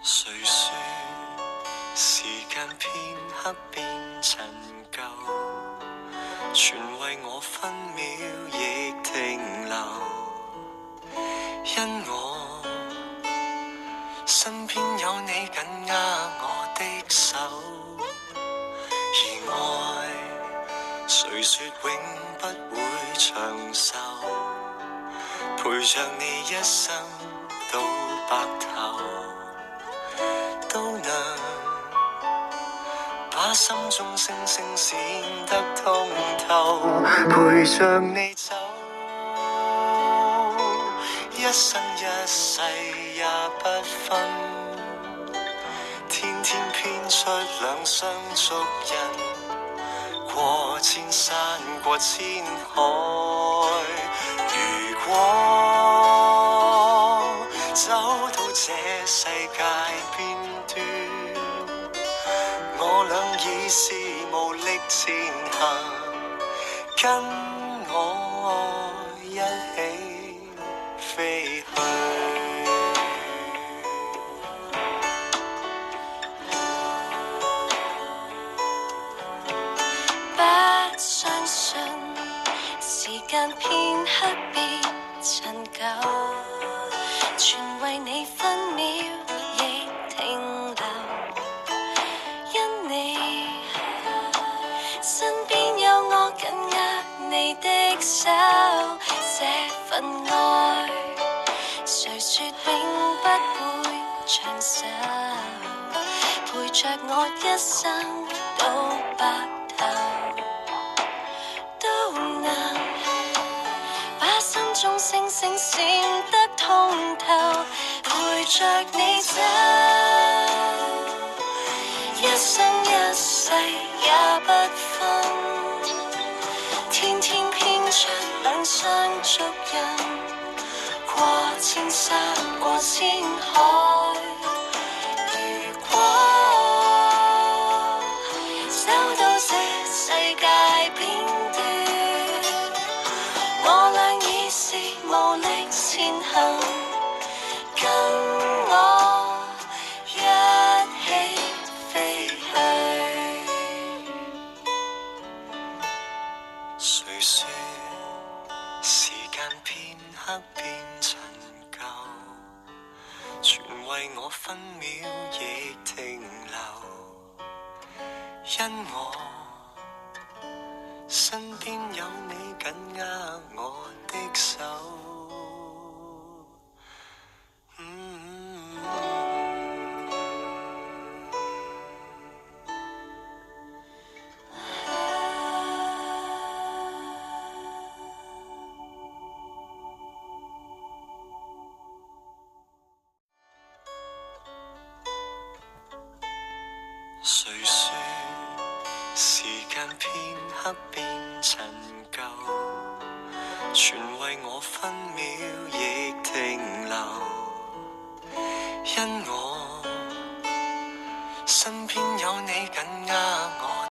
誰說時間片刻變陳舊，全為我分秒亦停留，因我身邊有你緊握我的手，而愛誰說永不會長壽，陪着你一生到白頭，都能把心中星星閃得通透，陪着你走，一生一世也不分，天天編出兩雙足印，過千山過千海，如果走到這世界邊端，我倆已是無力前行，跟我一起飛去。不相信時間片刻變陳舊，全為你分秒亦停留，因你身邊有我緊握你的手，這份愛誰說永不會長壽，陪着我一生到白頭，都能把心中星星閃得通透，陪着你走，一生一世也不分，天天編出兩雙足印，過千山過千海，如果走到這世界邊端，我倆已是無力前行，跟我一起飛去。誰說時間片刻變陳舊，全為我分秒亦停留，因我身邊有你緊握我的手。誰說時間片刻變陳舊，全為我分秒亦停留，因我身邊有你緊握我